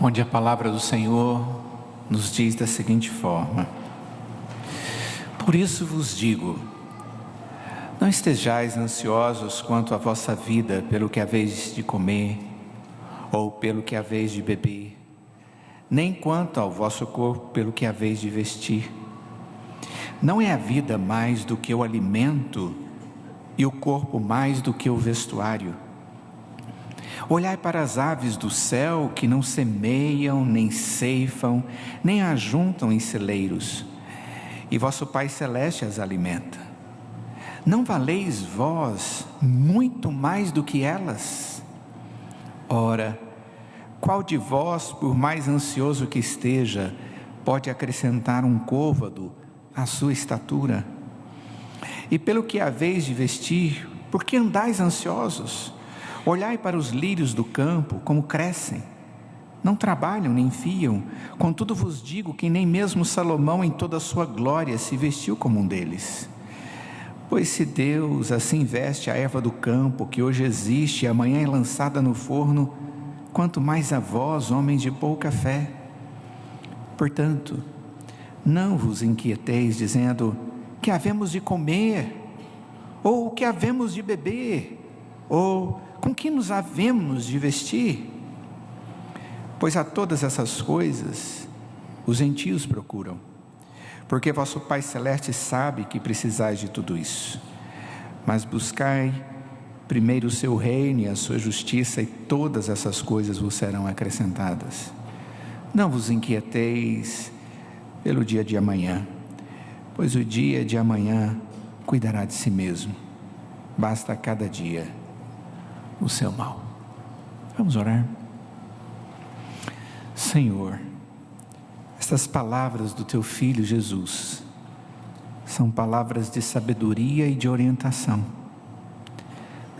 onde a palavra do Senhor nos diz da seguinte forma: por isso vos digo, não estejais ansiosos quanto à vossa vida, pelo que haveis de comer, ou pelo que haveis de beber, nem quanto ao vosso corpo, pelo que haveis de vestir. Não é a vida mais do que o alimento, e o corpo mais do que o vestuário? Olhai para as aves do céu, que não semeiam, nem ceifam, nem ajuntam em celeiros, e vosso Pai Celeste as alimenta. Não valeis vós muito mais do que elas? Ora, qual de vós, por mais ansioso que esteja, pode acrescentar um côvado à sua estatura? E pelo que haveis de vestir, por que andais ansiosos? Olhai para os lírios do campo, como crescem. Não trabalham nem fiam, contudo vos digo que nem mesmo Salomão em toda a sua glória se vestiu como um deles. Pois se Deus assim veste a erva do campo, que hoje existe e amanhã é lançada no forno, quanto mais a vós, homens de pouca fé. Portanto, não vos inquieteis dizendo: que havemos de comer, ou que havemos de beber, ou com que nos havemos de vestir? Pois a todas essas coisas os gentios procuram, porque vosso Pai Celeste sabe que precisais de tudo isso. Mas buscai primeiro o seu reino e a sua justiça, e todas essas coisas vos serão acrescentadas. Não vos inquieteis pelo dia de amanhã, pois o dia de amanhã cuidará de si mesmo. Basta a cada dia o seu mal. Vamos orar. Senhor, estas palavras do teu Filho Jesus são palavras de sabedoria e de orientação,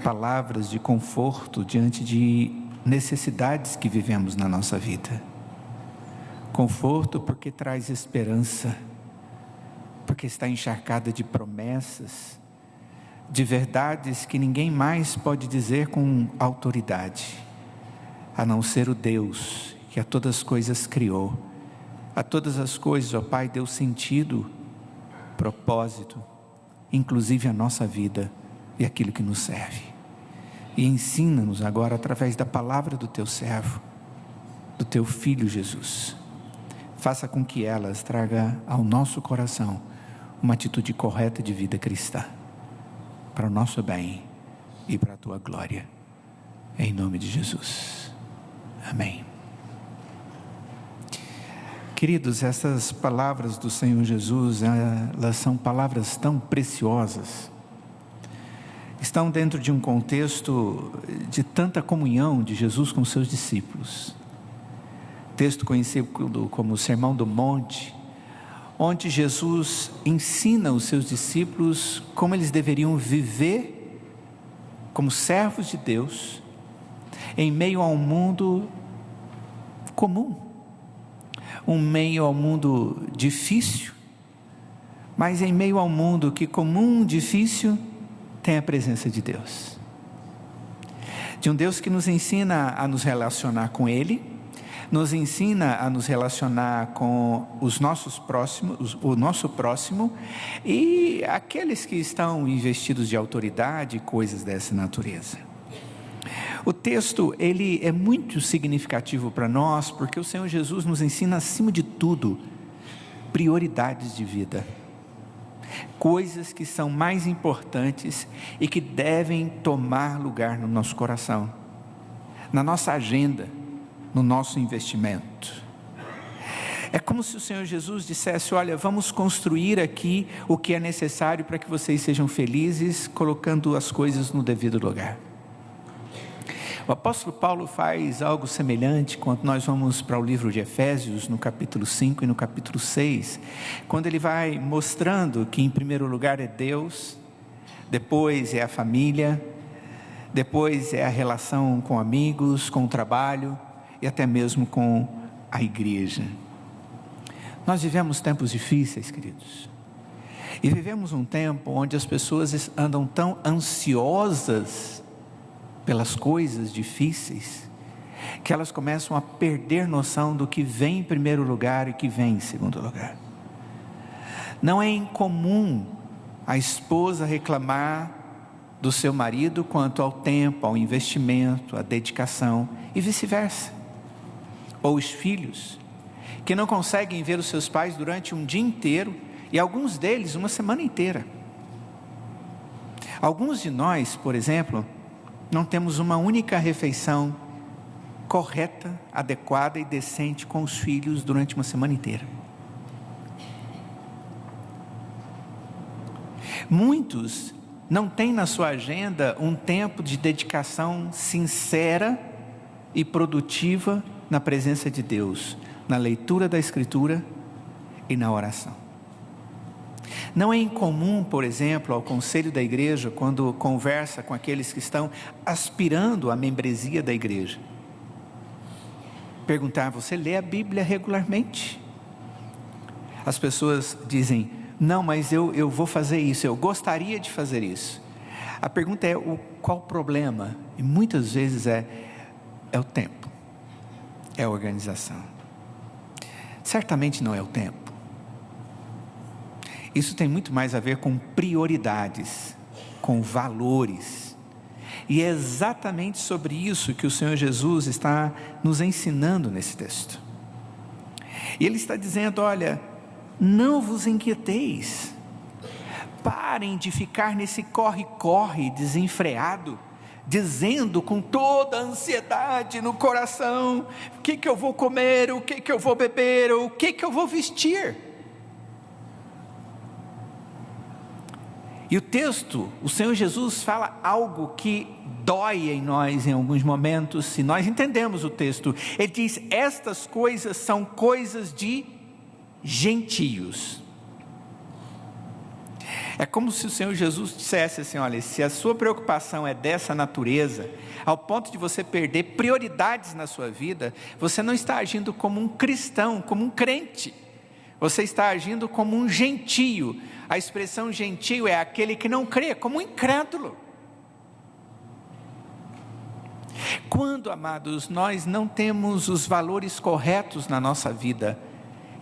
palavras de conforto diante de necessidades que vivemos na nossa vida. Conforto porque traz esperança, porque está encharcada de promessas, de verdades que ninguém mais pode dizer com autoridade, a não ser o Deus que a todas as coisas criou. A todas as coisas, ó Pai, deu sentido, propósito, inclusive a nossa vida e aquilo que nos serve. E ensina-nos agora, através da palavra do teu servo, do teu Filho Jesus. Faça com que elas tragam ao nosso coração uma atitude correta de vida cristã, para o nosso bem e para a tua glória, em nome de Jesus, amém. Queridos, essas palavras do Senhor Jesus, elas são palavras tão preciosas, estão dentro de um contexto de tanta comunhão de Jesus com seus discípulos, texto conhecido como o Sermão do Monte, onde Jesus ensina os seus discípulos como eles deveriam viver como servos de Deus, em meio a um mundo comum, um meio ao mundo difícil, mas em meio ao mundo que comum, difícil, tem a presença de Deus. De um Deus que nos ensina a nos relacionar com Ele, nos ensina a nos relacionar com os nossos próximos, o nosso próximo e aqueles que estão investidos de autoridade, coisas dessa natureza. O texto, ele é muito significativo para nós, porque o Senhor Jesus nos ensina, acima de tudo, prioridades de vida, coisas que são mais importantes e que devem tomar lugar no nosso coração, na nossa agenda, no nosso investimento. É como se o Senhor Jesus dissesse: olha, vamos construir aqui o que é necessário para que vocês sejam felizes, colocando as coisas no devido lugar. O apóstolo Paulo faz algo semelhante quando nós vamos para o livro de Efésios, no capítulo 5 e no capítulo 6, quando ele vai mostrando que em primeiro lugar é Deus, depois é a família, depois é a relação com amigos, com o trabalho e até mesmo com a igreja. Nós vivemos tempos difíceis, queridos, e vivemos um tempo onde as pessoas andam tão ansiosas pelas coisas difíceis, que elas começam a perder noção do que vem em primeiro lugar e que vem em segundo lugar. Não é incomum a esposa reclamar do seu marido quanto ao tempo, ao investimento, à dedicação e vice-versa. Ou os filhos, que não conseguem ver os seus pais durante um dia inteiro e alguns deles uma semana inteira. Alguns de nós, por exemplo, não temos uma única refeição correta, adequada e decente com os filhos durante uma semana inteira. Muitos não têm na sua agenda um tempo de dedicação sincera e produtiva na presença de Deus, na leitura da Escritura e na oração. Não é incomum, por exemplo, ao conselho da igreja, quando conversa com aqueles que estão aspirando à membresia da igreja, perguntar: você lê a Bíblia regularmente? As pessoas dizem: não, mas eu vou fazer isso, eu gostaria de fazer isso. A pergunta é: qual o problema? E muitas vezes é o tempo, é a organização. Certamente não é o tempo. Isso tem muito mais a ver com prioridades, com valores. E é exatamente sobre isso que o Senhor Jesus está nos ensinando nesse texto. E Ele está dizendo: olha, não vos inquieteis, parem de ficar nesse corre-corre desenfreado, dizendo com toda a ansiedade no coração: o que eu vou comer, o que eu vou beber, o que eu vou vestir. E o texto, o Senhor Jesus fala algo que dói em nós em alguns momentos, se nós entendemos o texto. Ele diz: estas coisas são coisas de gentios. É como se o Senhor Jesus dissesse assim: olha, se a sua preocupação é dessa natureza, ao ponto de você perder prioridades na sua vida, você não está agindo como um cristão, como um crente, você está agindo como um gentio. A expressão gentio é aquele que não crê, como um incrédulo. Quando, amados, nós não temos os valores corretos na nossa vida,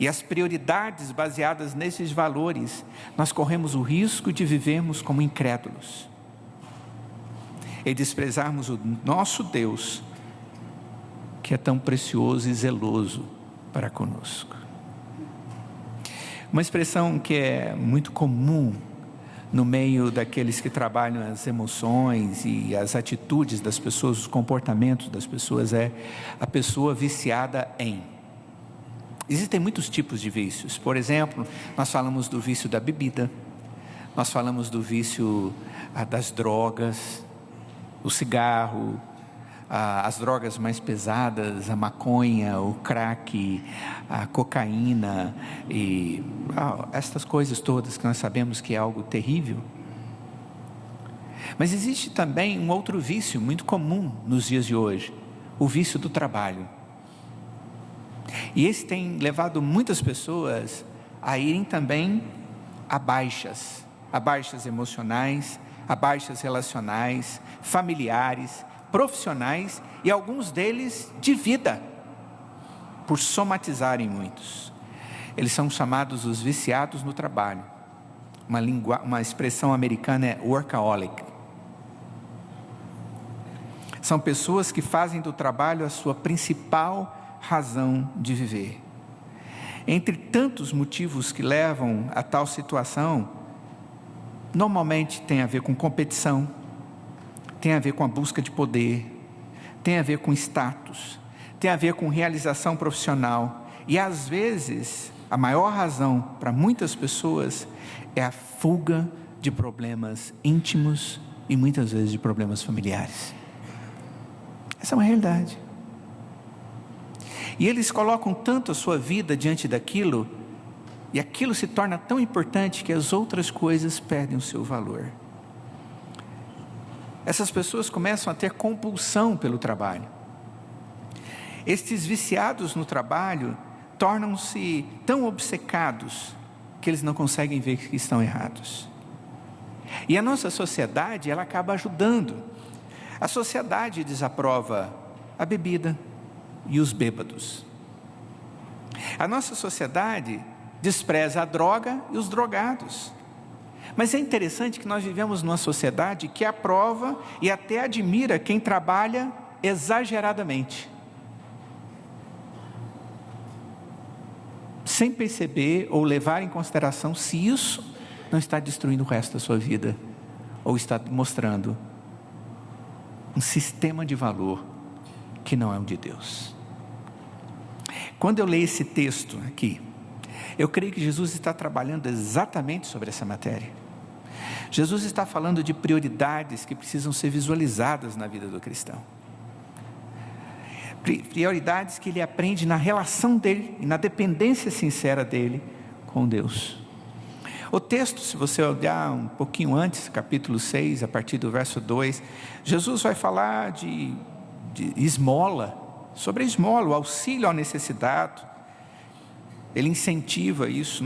e as prioridades baseadas nesses valores, nós corremos o risco de vivermos como incrédulos, e desprezarmos o nosso Deus, que é tão precioso e zeloso para conosco. Uma expressão que é muito comum no meio daqueles que trabalham as emoções e as atitudes das pessoas, os comportamentos das pessoas, é a pessoa viciada em. Existem muitos tipos de vícios. Por exemplo, nós falamos do vício da bebida, nós falamos do vício das drogas, o cigarro, as drogas mais pesadas, a maconha, o crack, a cocaína e estas coisas todas que nós sabemos que é algo terrível. Mas existe também um outro vício muito comum nos dias de hoje, o vício do trabalho. E esse tem levado muitas pessoas a irem também a baixas emocionais, a baixas relacionais, familiares, profissionais e alguns deles de vida, por somatizarem muitos. Eles são chamados os viciados no trabalho. Uma expressão americana é workaholic. São pessoas que fazem do trabalho a sua principal razão de viver. Entre tantos motivos que levam a tal situação, normalmente tem a ver com competição, tem a ver com a busca de poder, tem a ver com status, tem a ver com realização profissional, e às vezes a maior razão para muitas pessoas é a fuga de problemas íntimos e muitas vezes de problemas familiares. Essa é uma realidade. E eles colocam tanto a sua vida diante daquilo, e aquilo se torna tão importante que as outras coisas perdem o seu valor. Essas pessoas começam a ter compulsão pelo trabalho. Estes viciados no trabalho tornam-se tão obcecados que eles não conseguem ver que estão errados. E a nossa sociedade, ela acaba ajudando. A sociedade desaprova a bebida, e os bêbados. A nossa sociedade despreza a droga e os drogados. Mas é interessante que nós vivemos numa sociedade que aprova e até admira quem trabalha exageradamente, sem perceber ou levar em consideração se isso não está destruindo o resto da sua vida, ou está mostrando um sistema de valor que não é o de Deus. Quando eu leio esse texto aqui, eu creio que Jesus está trabalhando exatamente sobre essa matéria. Jesus está falando de prioridades que precisam ser visualizadas na vida do cristão. Prioridades que ele aprende na relação dele e na dependência sincera dele com Deus. O texto, se você olhar um pouquinho antes, capítulo 6, a partir do verso 2, Jesus vai falar de esmola, sobre a esmola, o auxílio ao necessitado. Ele incentiva isso.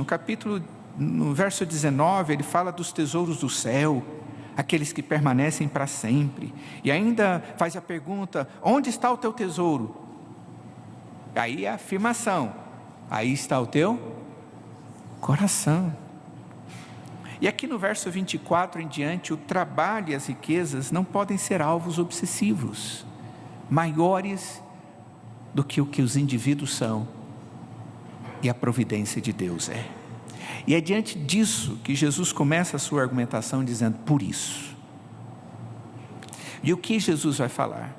No verso 19, ele fala dos tesouros do céu, aqueles que permanecem para sempre, e ainda faz a pergunta: onde está o teu tesouro? Aí a afirmação: aí está o teu coração. E aqui no verso 24 em diante, o trabalho e as riquezas não podem ser alvos obsessivos, maiores do que o que os indivíduos são, e a providência de Deus é. E é diante disso que Jesus começa a sua argumentação dizendo: por isso. E o que Jesus vai falar?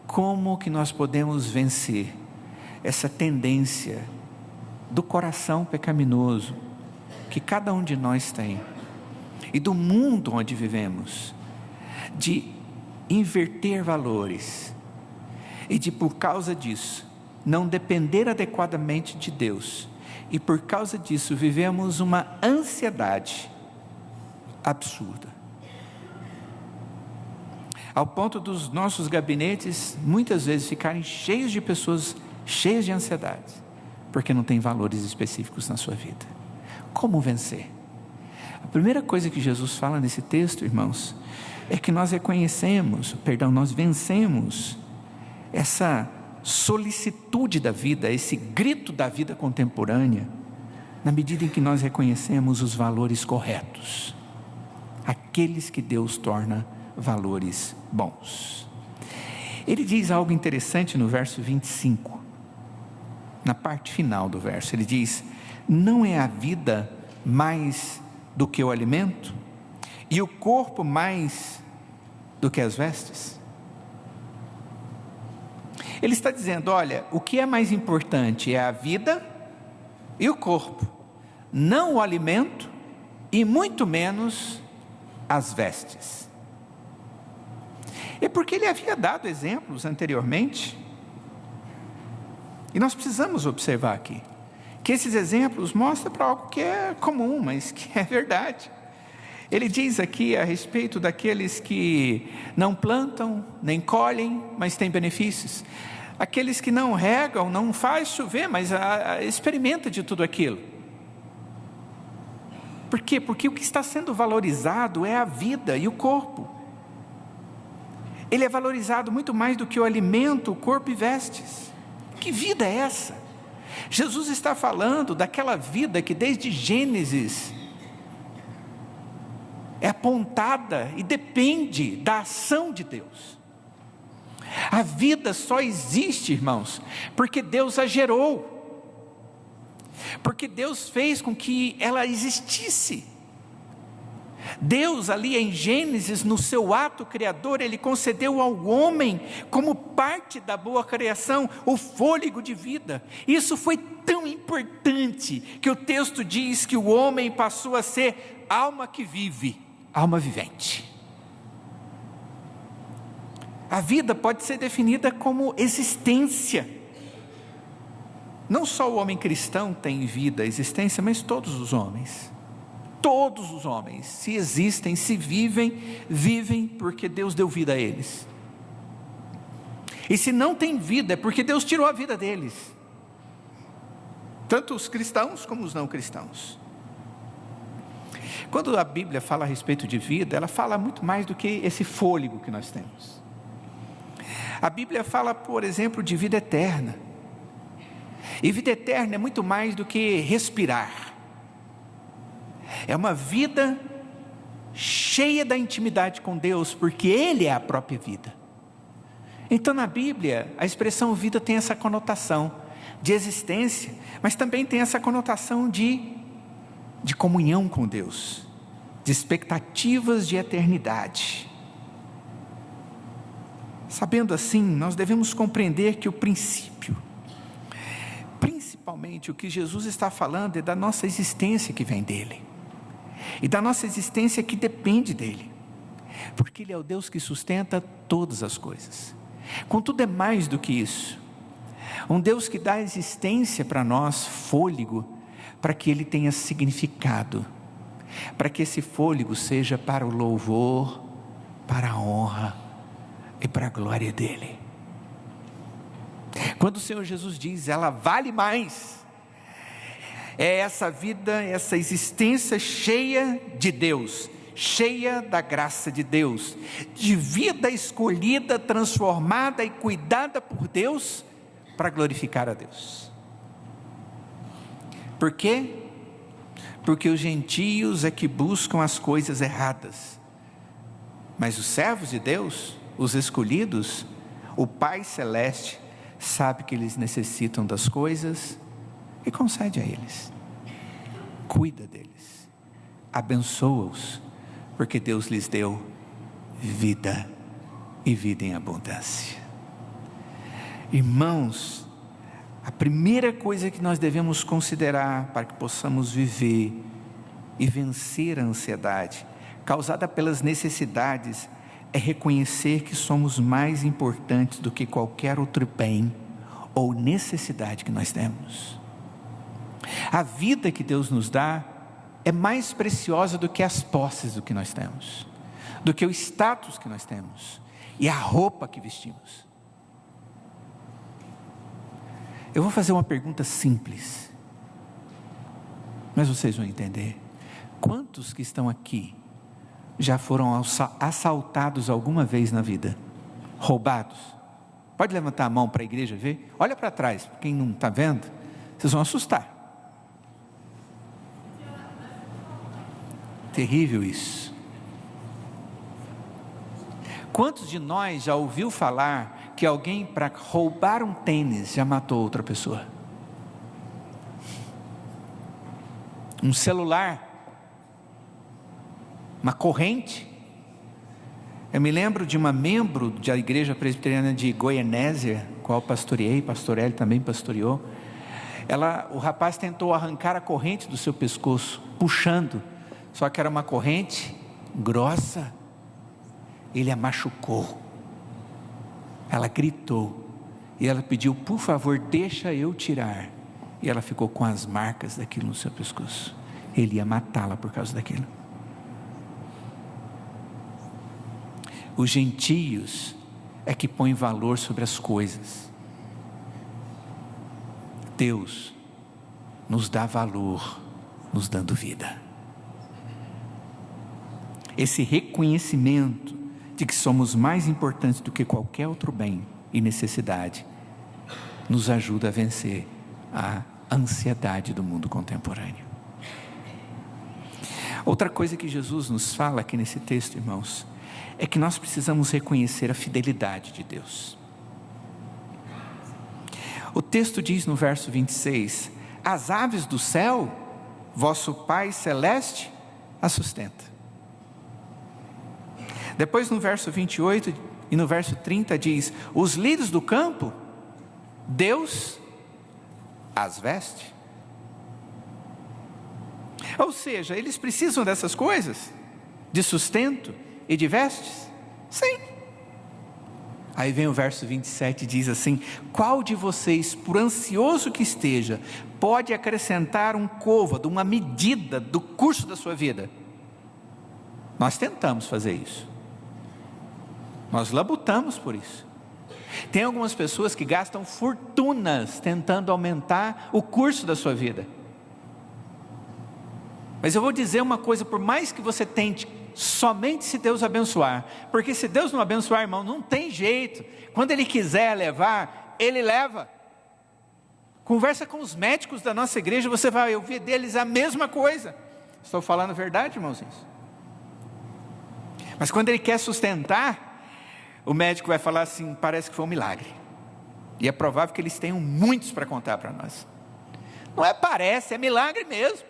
Como que nós podemos vencer essa tendência do coração pecaminoso que cada um de nós tem, e do mundo onde vivemos, de inverter valores, e de, por causa disso, não depender adequadamente de Deus, e por causa disso vivemos uma ansiedade absurda, ao ponto dos nossos gabinetes muitas vezes ficarem cheios de pessoas cheias de ansiedade, porque não tem valores específicos na sua vida. Como vencer? A primeira coisa que Jesus fala nesse texto, irmãos, é que nós nós vencemos essa solicitude da vida, esse grito da vida contemporânea, na medida em que nós reconhecemos os valores corretos, aqueles que Deus torna valores bons. Ele diz algo interessante no verso 25, na parte final do verso. Ele diz: não é a vida mais do que o alimento, e o corpo mais do que as vestes? Ele está dizendo: olha, o que é mais importante é a vida e o corpo, não o alimento e muito menos as vestes. É porque ele havia dado exemplos anteriormente, e nós precisamos observar aqui, que esses exemplos mostram para algo que é comum, mas que é verdade. Ele diz aqui a respeito daqueles que não plantam, nem colhem, mas têm benefícios. Aqueles que não regam, não faz chover, mas experimenta de tudo aquilo. Por quê? Porque o que está sendo valorizado é a vida e o corpo. Ele é valorizado muito mais do que o alimento, o corpo e vestes. Que vida é essa? Jesus está falando daquela vida que desde Gênesis é apontada e depende da ação de Deus. A vida só existe, irmãos, porque Deus a gerou, porque Deus fez com que ela existisse. Deus ali em Gênesis, no seu ato criador, Ele concedeu ao homem, como parte da boa criação, o fôlego de vida. Isso foi tão importante, que o texto diz que o homem passou a ser alma que vive, alma vivente. A vida pode ser definida como existência. Não só o homem cristão tem vida, existência, mas todos os homens. Todos os homens, se existem, se vivem, vivem porque Deus deu vida a eles. E se não tem vida, é porque Deus tirou a vida deles. Tanto os cristãos como os não cristãos. Quando a Bíblia fala a respeito de vida, ela fala muito mais do que esse fôlego que nós temos. A Bíblia fala, por exemplo, de vida eterna. E vida eterna é muito mais do que respirar. É uma vida cheia da intimidade com Deus, porque Ele é a própria vida. Então na Bíblia, a expressão vida tem essa conotação de existência, mas também tem essa conotação de comunhão com Deus, de expectativas de eternidade. Sabendo assim, nós devemos compreender que o princípio, principalmente o que Jesus está falando, é da nossa existência que vem dEle, e da nossa existência que depende dEle, porque Ele é o Deus que sustenta todas as coisas. Contudo, é mais do que isso, um Deus que dá existência para nós, fôlego, para que Ele tenha significado, para que esse fôlego seja para o louvor, para a honra e para a glória dEle. Quando o Senhor Jesus diz, ela vale mais, é essa vida, essa existência cheia de Deus, cheia da graça de Deus, de vida escolhida, transformada e cuidada por Deus, para glorificar a Deus. Por quê? Porque os gentios é que buscam as coisas erradas, mas os servos de Deus, os escolhidos, o Pai Celeste, sabe que eles necessitam das coisas e concede a eles, cuida deles, abençoa-os, porque Deus lhes deu vida e vida em abundância. Irmãos, a primeira coisa que nós devemos considerar para que possamos viver e vencer a ansiedade causada pelas necessidades é reconhecer que somos mais importantes do que qualquer outro bem ou necessidade que nós temos. A vida que Deus nos dá é mais preciosa do que as posses do que nós temos, do que o status que nós temos e a roupa que vestimos. Eu vou fazer uma pergunta simples, mas vocês vão entender. Quantos que estão aqui já foram assaltados alguma vez na vida? Roubados? Pode levantar a mão para a igreja ver? Olha para trás, quem não está vendo, vocês vão assustar. Terrível isso. Quantos de nós já ouviu falar que alguém, para roubar um tênis, já matou outra pessoa? Um celular, uma corrente. Eu me lembro de uma membro da igreja presbiteriana de Goianésia, qual pastoreei, pastor Hélio também pastoreou. O rapaz tentou arrancar a corrente do seu pescoço, puxando, só que era uma corrente grossa. Ele a machucou. Ela gritou e ela pediu, por favor, deixa eu tirar. E ela ficou com as marcas daquilo no seu pescoço. Ele ia matá-la por causa daquilo. Os gentios é que põem valor sobre as coisas. Deus nos dá valor, nos dando vida. Esse reconhecimento de que somos mais importantes do que qualquer outro bem e necessidade, nos ajuda a vencer a ansiedade do mundo contemporâneo. Outra coisa que Jesus nos fala aqui nesse texto, irmãos, é que nós precisamos reconhecer a fidelidade de Deus. O texto diz no verso 26, as aves do céu, vosso Pai Celeste as sustenta. Depois no verso 28 e no verso 30 diz, os lírios do campo, Deus as veste. Ou seja, eles precisam dessas coisas, de sustento e de vestes? Sim. Aí vem o verso 27 e diz assim, qual de vocês, por ansioso que esteja, pode acrescentar um côvado, uma medida do curso da sua vida? Nós tentamos fazer isso. Nós labutamos por isso. Tem algumas pessoas que gastam fortunas tentando aumentar o curso da sua vida. Mas eu vou dizer uma coisa, por mais que você tente somente se Deus abençoar, porque se Deus não abençoar, irmão, não tem jeito. Quando Ele quiser levar, Ele leva. Conversa com os médicos da nossa igreja, você vai ouvir deles a mesma coisa. Estou falando a verdade, irmãozinhos? Mas quando Ele quer sustentar, o médico vai falar assim: parece que foi um milagre. E é provável que eles tenham muitos para contar para nós. Não é parece, é milagre mesmo.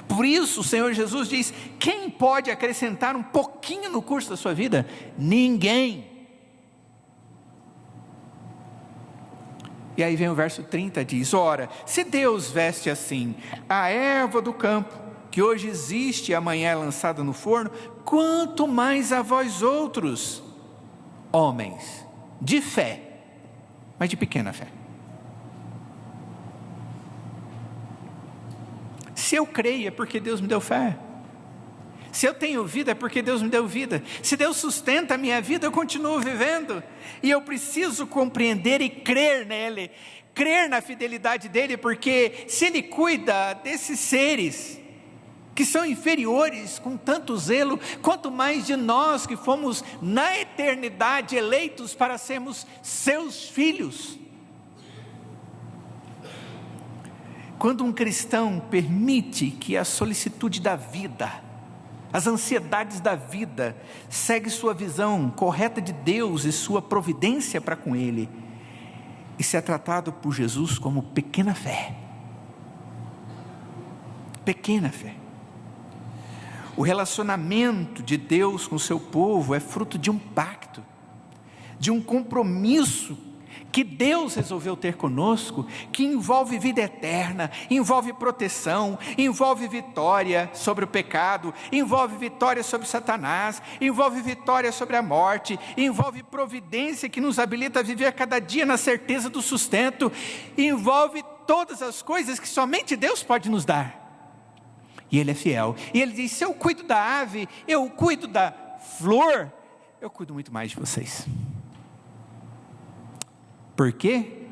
Por isso o Senhor Jesus diz: quem pode acrescentar um pouquinho no curso da sua vida? Ninguém. E aí vem o verso 30, diz: ora, se Deus veste assim a erva do campo, que hoje existe e amanhã é lançada no forno, quanto mais a vós outros, homens de fé, mas de pequena fé. Se eu creio é porque Deus me deu fé. Se eu tenho vida é porque Deus me deu vida. Se Deus sustenta a minha vida, eu continuo vivendo. E eu preciso compreender e crer nele, crer na fidelidade dele, porque se ele cuida desses seres que são inferiores com tanto zelo, quanto mais de nós que fomos na eternidade eleitos para sermos seus filhos. Quando um cristão permite que a solicitude da vida, as ansiedades da vida, segue sua visão correta de Deus e sua providência para com Ele, isso é tratado por Jesus como pequena fé. Pequena fé. O relacionamento de Deus com o seu povo é fruto de um pacto, de um compromisso que Deus resolveu ter conosco, que envolve vida eterna, envolve proteção, envolve vitória sobre o pecado, envolve vitória sobre Satanás, envolve vitória sobre a morte, envolve providência que nos habilita a viver cada dia na certeza do sustento, envolve todas as coisas que somente Deus pode nos dar. E Ele é fiel, e Ele diz: se eu cuido da ave, eu cuido da flor, eu cuido muito mais de vocês. Por quê?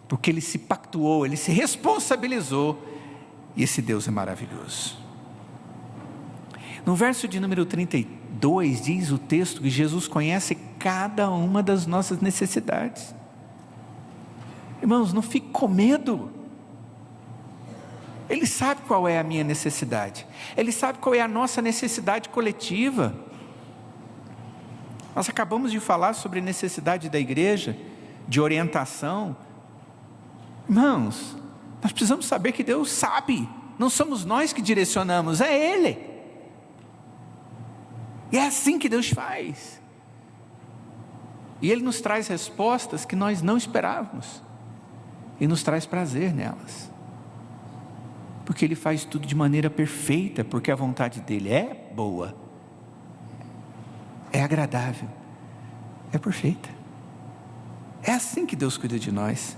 Porque Ele se pactuou, Ele se responsabilizou, e esse Deus é maravilhoso. No verso de número 32, diz o texto que Jesus conhece cada uma das nossas necessidades. Irmãos, não fique com medo. Ele sabe qual é a minha necessidade, Ele sabe qual é a nossa necessidade coletiva. Nós acabamos de falar sobre necessidade da igreja, de orientação. Irmãos, nós precisamos saber que Deus sabe, não somos nós que direcionamos, é Ele. E é assim que Deus faz. E Ele nos traz respostas que nós não esperávamos, e nos traz prazer nelas. Porque Ele faz tudo de maneira perfeita, porque a vontade dEle é boa, é agradável, é perfeita. É assim que Deus cuida de nós.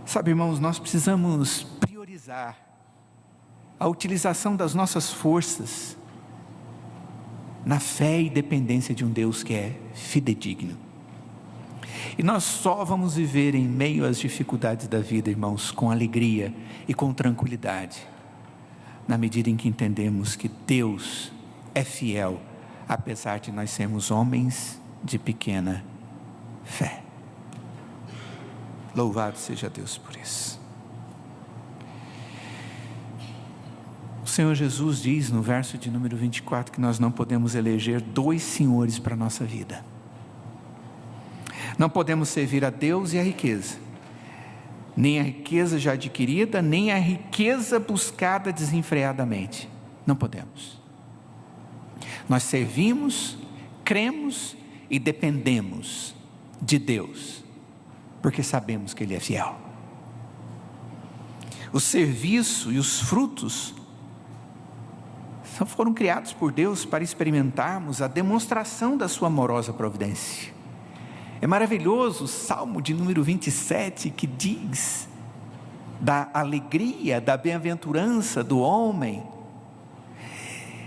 Sabe, irmãos, nós precisamos priorizar a utilização das nossas forças na fé e dependência de um Deus que é fidedigno. E nós só vamos viver em meio às dificuldades da vida, irmãos, com alegria e com tranquilidade, na medida em que entendemos que Deus é fiel, apesar de nós sermos homens de pequena fé. Louvado seja Deus por isso. O Senhor Jesus diz no verso de número 24 que nós não podemos eleger dois senhores para a nossa vida. Não podemos servir a Deus e a riqueza, nem a riqueza já adquirida, nem a riqueza buscada desenfreadamente. Não podemos. Nós servimos, cremos e dependemos de Deus, porque sabemos que Ele é fiel. O serviço e os frutos foram criados por Deus para experimentarmos a demonstração da sua amorosa providência. É maravilhoso o Salmo de número 27, que diz da alegria, da bem-aventurança do homem.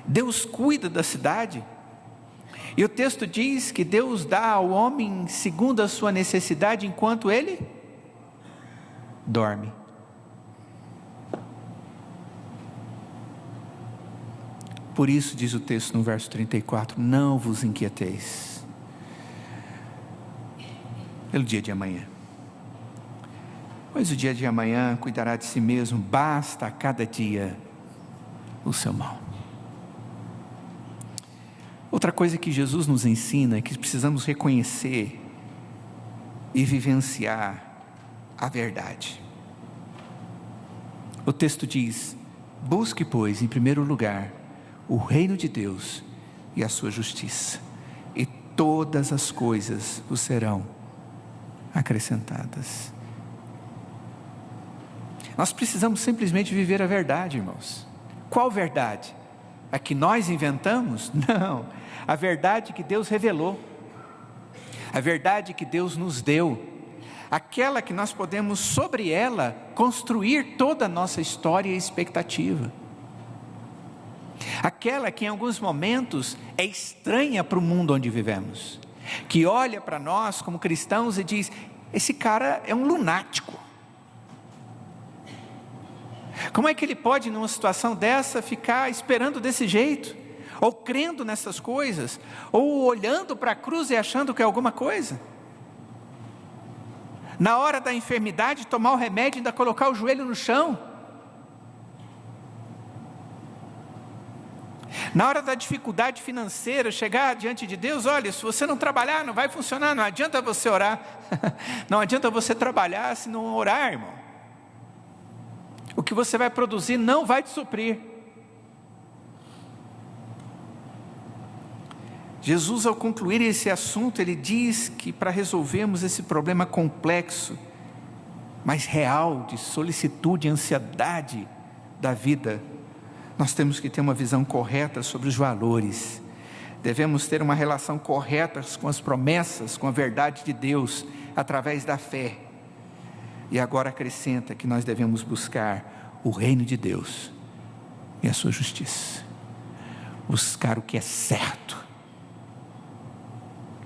Deus cuida da cidade, e o texto diz que Deus dá ao homem segundo a sua necessidade, enquanto ele dorme. Por isso diz o texto no verso 34, não vos inquieteis pelo dia de amanhã, pois o dia de amanhã cuidará de si mesmo, basta a cada dia o seu mal. Outra coisa que Jesus nos ensina é que precisamos reconhecer e vivenciar a verdade. O texto diz, busque pois em primeiro lugar o reino de Deus e a sua justiça, e todas as coisas vos serão acrescentadas. Nós precisamos simplesmente viver a verdade, irmãos. Qual verdade? A que nós inventamos? Não, a verdade que Deus revelou, a verdade que Deus nos deu, aquela que nós podemos sobre ela construir toda a nossa história e expectativa, aquela que em alguns momentos é estranha para o mundo onde vivemos, que olha para nós como cristãos e diz, esse cara é um lunático, como é que ele pode numa situação dessa ficar esperando desse jeito, ou crendo nessas coisas, ou olhando para a cruz e achando que é alguma coisa, na hora da enfermidade tomar o remédio e ainda colocar o joelho no chão, na hora da dificuldade financeira, chegar diante de Deus, olha, se você não trabalhar não vai funcionar, não adianta você orar, não adianta você trabalhar se não orar, irmão, o que você vai produzir não vai te suprir. Jesus, ao concluir esse assunto, ele diz que para resolvermos esse problema complexo, mas real, de solicitude e ansiedade da vida, nós temos que ter uma visão correta sobre os valores, devemos ter uma relação correta com as promessas, com a verdade de Deus, através da fé, e agora acrescenta que nós devemos buscar o reino de Deus e a sua justiça, buscar o que é certo,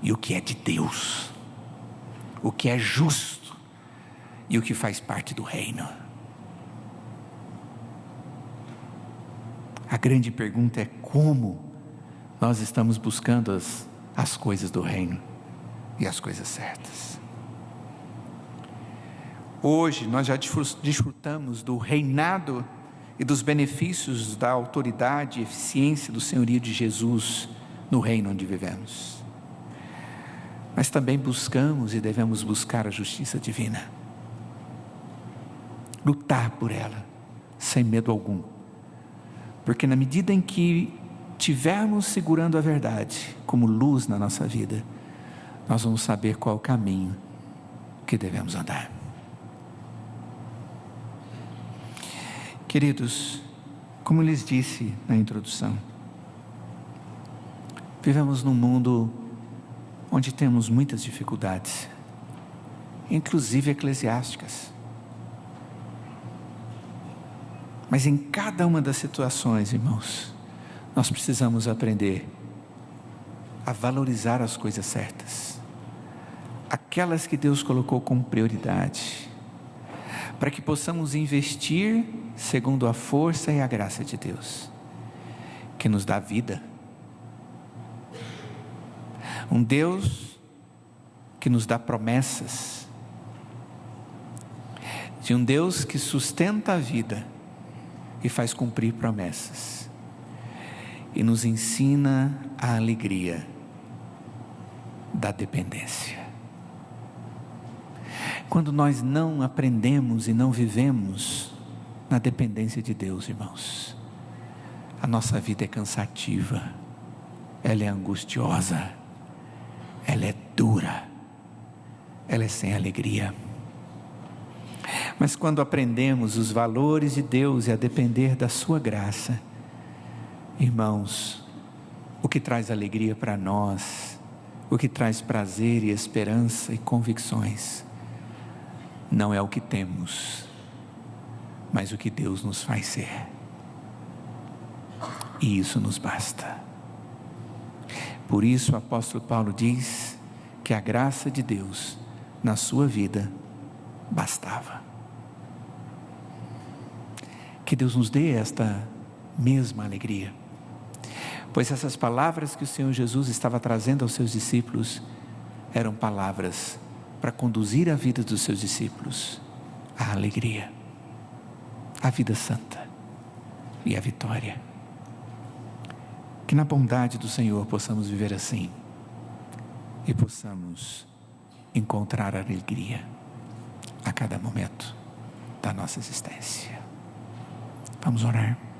e o que é de Deus, o que é justo, e o que faz parte do reino. A grande pergunta é como nós estamos buscando as coisas do reino, e as coisas certas. Hoje nós já desfrutamos do reinado e dos benefícios da autoridade e eficiência do senhorio de Jesus no reino onde vivemos. Mas também buscamos e devemos buscar a justiça divina, lutar por ela, sem medo algum, porque na medida em que tivermos segurando a verdade como luz na nossa vida, nós vamos saber qual o caminho que devemos andar. Queridos, como lhes disse na introdução, vivemos num mundo onde temos muitas dificuldades, inclusive eclesiásticas, mas em cada uma das situações, irmãos, nós precisamos aprender a valorizar as coisas certas, aquelas que Deus colocou como prioridade, para que possamos investir segundo a força e a graça de Deus, que nos dá vida. Um Deus que nos dá promessas, de um Deus que sustenta a vida e faz cumprir promessas, e nos ensina a alegria da dependência. Quando nós não aprendemos e não vivemos na dependência de Deus, irmãos, a nossa vida é cansativa, ela é angustiosa, ela é dura, ela é sem alegria. Mas quando aprendemos os valores de Deus e a depender da sua graça, irmãos, o que traz alegria para nós, o que traz prazer e esperança e convicções, não é o que temos, mas o que Deus nos faz ser, e isso nos basta. Por isso o apóstolo Paulo diz que a graça de Deus na sua vida bastava. Que Deus nos dê esta mesma alegria, pois essas palavras que o Senhor Jesus estava trazendo aos seus discípulos eram palavras para conduzir a vida dos seus discípulos à alegria, à vida santa e à vitória. Que na bondade do Senhor possamos viver assim e possamos encontrar alegria a cada momento da nossa existência. Vamos orar.